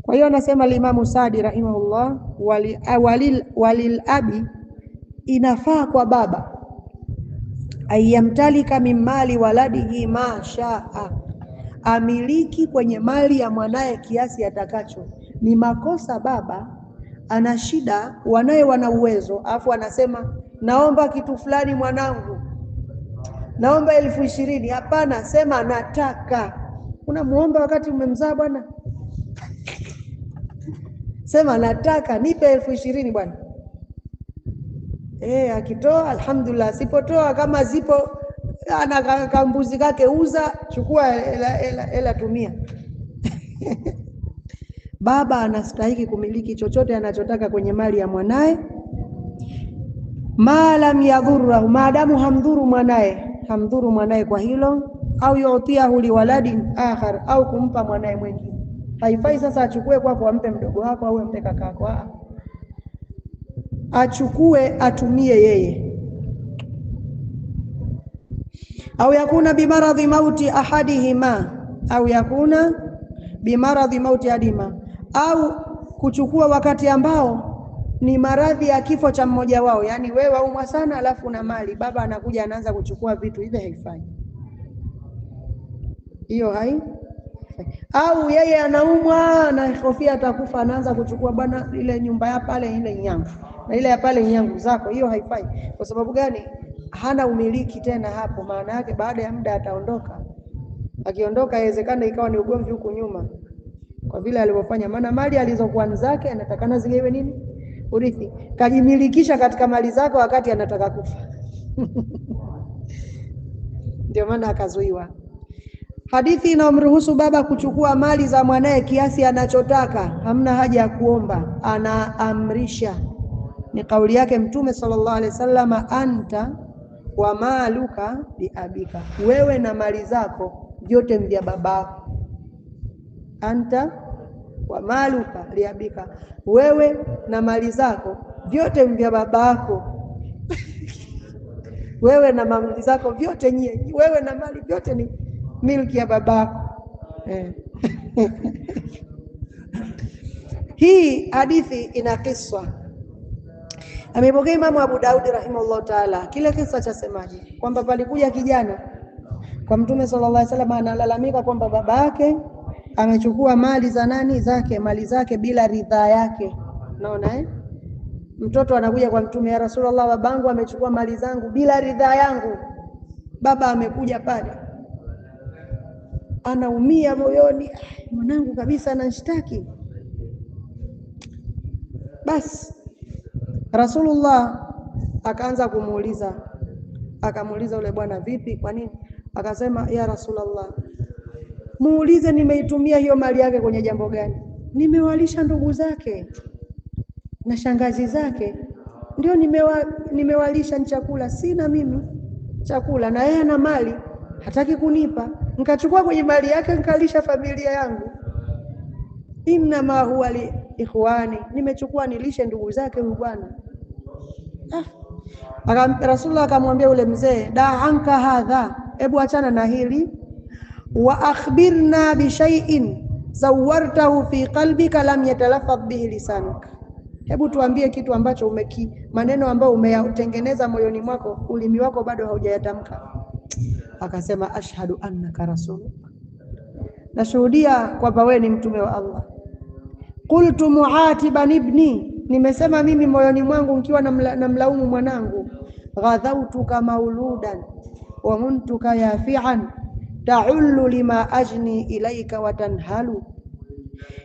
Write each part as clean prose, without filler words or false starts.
Kwa hiyo anasema Imamu Saadi rahimahullah, walil abi, inafaa kwa baba ayamtalika min mali waladihi ma shaa, amiliki kwenye mali ya mwanaye kiasi atakacho. Ni makosa baba ana shida, wanaye wana uwezo, afu anasema naomba kitu fulani mwanangu, naomba 20,000. Hapana, sema nataka. Unamuomba wakati umemzaa bwana? Sema nataka, nipe 20,000 bwana. Akitoa alhamdulillah, asipotoa kama zipo ana kambuzi kake, uza, chukua hela tumia. Baba anastahili kumiliki chochote anachotaka kwenye mali ya mwanae, maalam yadhurru, maadamu hamdhuru mwanae kwa hilo, au yu'tiyahu liwaladin akhar, au kumpa mwanae mwingine. Haifai sasa achukue kwako ampe mdogo wako au ampe kakako, achukue atumie yeye. Au yakuna bimaradhi mauti ahadihima, au kuchukua wakati ambao ni maradhi ya kifo cha mmoja wao. Yani wewe waumwa sana alafu na mali, baba anakuja anaanza kuchukua vitu hivi, haifai hiyo, au yeye anaumwa na hofia atakufa, anaanza kuchukua bwana, ile nyumba ya pale, ile nyangu na ile ya pale nyangu zako, hiyo haifai. Kwa sababu gani? Hana umiliki tena hapo. Maana yake baada ya muda ataondoka. Akiondoka inawezekana ikawa ni ugomvi huku nyuma, kwa vile alivyofanya. Maana mali alizokuwa zake anatakana zigewe nini? Urithi. Kajimilikisha katika mali zako wakati anataka kufa. Ndio maana akazuiwa. Hadithi inamruhusu baba kuchukua mali za mwanae kiasi anachotaka, hamna haja ya kuomba, anaamrisha. Ni kauli yake Mtume sallallahu alaihi wasallam, anta wa maluka bi abika, wewe na mali zako vyote vya babako. Anta wa maluka li abika, wewe na mali zako vyote vya babako. Wewe na mali zako vyote wewe na mali vyote ni milki ya babako. Hii hadithi ina kisa. Amepokea Imamu Abu Daudi rahimahullah taala. Kile kisa cha semaji kwamba palikuja kijana kwa Mtume sallallahu alaihi wasallam, analalamika kwamba baba yake amechukua mali za mali zake bila ridhaa yake. Unaona Mtoto anakuja kwa Mtume, ya Rasulullah, babangu amechukua mali zangu bila ridhaa yangu. Baba amekuja pale, anaumia moyoni, mwanangu kabisa ananishtaki. Basi Rasulullah akaanza kumuuliza, akamuuliza yule bwana, vipi, kwa nini? Akasema, ya Rasulullah, muulize nimeitumia hiyo mali yake kwenye jambo gani? Nimewalisha ndugu zake na shangazi zake, ndio nimewalisha chakula, sina mimi chakula, na yeye ana mali hataki kunipa, nikachukua kwenye mali yake nikalisha familia yangu. Inna ma huwa li ikhwani, nimechukua nilishe ndugu zake huyu bwana. Rasulullah akamwambia ule mzee, da anka hadha, hebu achana na hili, wa akhbirna bi shay'in zawartahu fi qalbika lam yatalaffadh bihi lisanuka, hebu tuambie kitu ambacho maneno ambayo umeyatengeneza moyoni mwako, ulimi wako bado haujayatamka. Akasema, ashhadu annaka rasulullah, nashuhudia kwamba wewe ni mtume wa Allah. Qultu muatiban ibni, nimesema mimi moyoni mwangu nikiwa namlaumu mwanangu. Ghadhautuka mauludan wa muntuka yafi'an ta'ullu lima ajni ilayka wa tanhalu.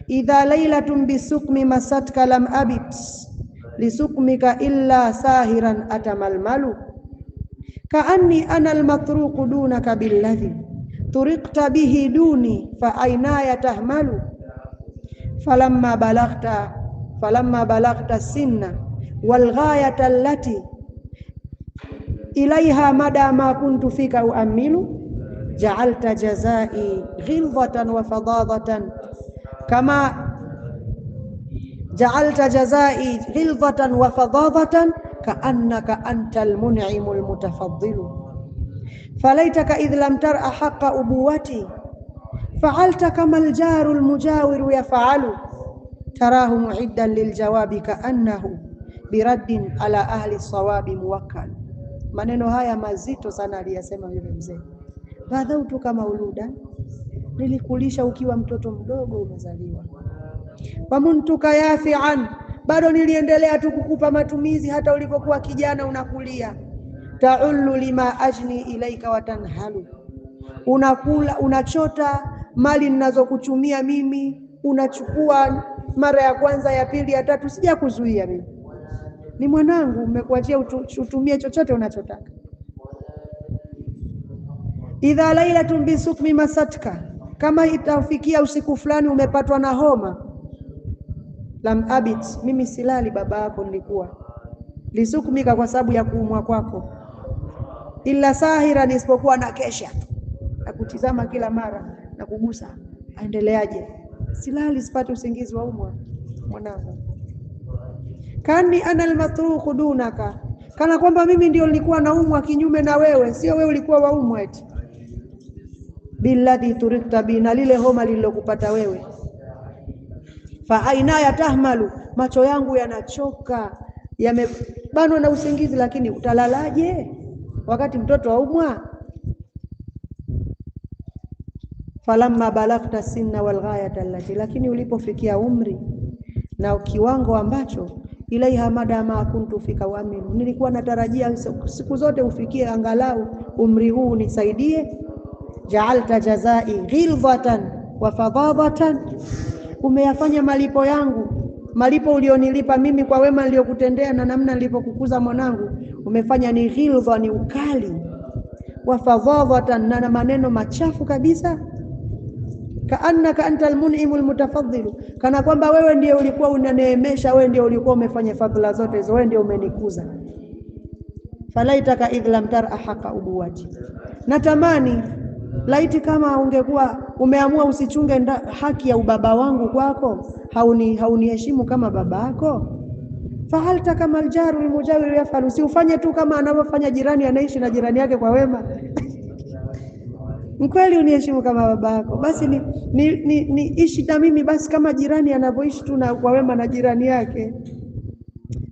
Idha laylatun bisukmi masatka lam abit lisukmika illa sahiran atamalmalu. Kaanni ana almatruqu dunaka billadhi turiqta bihi duni fa aynaya tahmalu. Falamma balaghta sinna wal ghayata allati ilayha mada ma kuntu fika uamilu, ja'alta jazai ghilzatan wa fadadatan kama ja'alta jazai ghilzatan wa fadadatan kaannaka antal mun'imul mutafaddilu. Falaitaka idh lam tar'a haqqa ubuwati fa'alta kama aljaru almujawiru yaf'alu tarahu mu'iddan liljawabi ka'annahu biraddin ala ahli sawabi muwakkal. Maneno haya mazito sana aliyasema yule mzee. Badhautu kama uluda, nilikulisha ukiwa mtoto mdogo umezaliwa. Wamuntuka yafi'an, bado niliendelea tu kukupa matumizi hata ulipokuwa kijana unakulia. Ta'ullu lima ajni ilaika watanhalu, unakula unachota mali ninazokuchumia mimi, unachukua mara ya kwanza, ya pili, ya tatu, sija kuzuia mimi. Ni mwanangu, umekuachia utumie chochote unachotaka. Idha lailatun bisukmi masatka, kama itafikia usiku fulani umepatwa na homa. Lam abit, mimi silali baba yako nilikuwa. Lisukmika, kwa sababu ya kuumwa kwako. Illa sahira, nisipokuwa na kesha na kutizama kila mara na kugusa aendeleaje. Silali, sipati usingizi wa umwa mwanangu. Kani ana almatrukhu dunaka, kana kwamba mimi ndio nilikuwa naumwa kinyume na wewe, sio wewe ulikuwa waumwa eti. Billadhi turikta bina, lile homa lililokupata wewe. Fa aina ya tahmalu, macho yangu yanachoka, yamebanwa na usingizi, lakini utalalaje wakati mtoto waumwa? Falamma balagta sinna wal ghayata allati, lakini ulipofikia umri na kiwango ambacho ilaiha madama kuntu fika waaminu, nilikuwa natarajia siku zote ufikie angalau umri huu nisaidie. Ja'alta jazai ghilzatan wa fadadatan, umeyafanya malipo yangu, malipo ulionilipa mimi kwa wema niliyokutendea na namna nilipokukuza mwanangu, umefanya ni ghilza, ni ukali, wa fadadatan, na maneno machafu kabisa. Kaannaka anta almun'imul mutafaddil, kana kwamba wewe ndiye ulikuwa unaneemesha, wewe ndiye ulikuwa umefanya fadhila zote hizo, wewe ndiye umenikuza. Falaitaka idh lam tara haqa ubuwati, natamani laiti kama ungekuwa umeamua usichunge haki ya ubaba wangu kwako, hauniheshimu kama baba yako. Fahalta kama aljaru almujawir yafalu, si ufanye tu kama anavyofanya jirani, anaishi na jirani yake kwa wema. Mkweli uniheshimu kama baba yako, basi ni ishi na mimi basi kama jirani anavyoishi tu na kwa wema na jirani yake.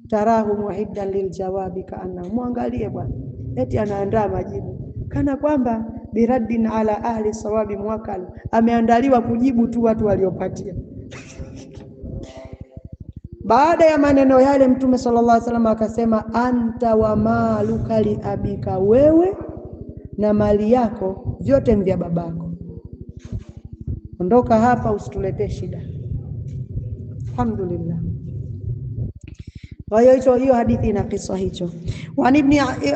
Tarahu muhiddan liljawabi kaanna, muangalie bwana eti anaandaa majibu kana kwamba biraddin ala ahli sawabi muwakkal, ameandaliwa kujibu tu watu waliopatia. Baada ya maneno yale Mtume sallallahu alaihi wasallam akasema, anta wa maluka li abika, wewe na mali yako vyote vya babako, ondoka hapa usituletee shida. Alhamdulillah. Kwa hiyo hadithi ina kisa hicho. Wa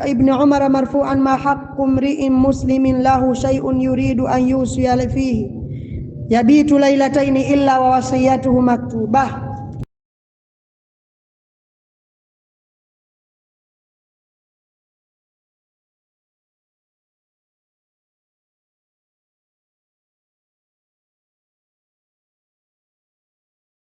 ibn Umar marfu'an, ma haqqu mri'in muslimin lahu shay'un yuridu an yusiya fihi yabitu laylatayn illa wa wasiyatuhu maktubah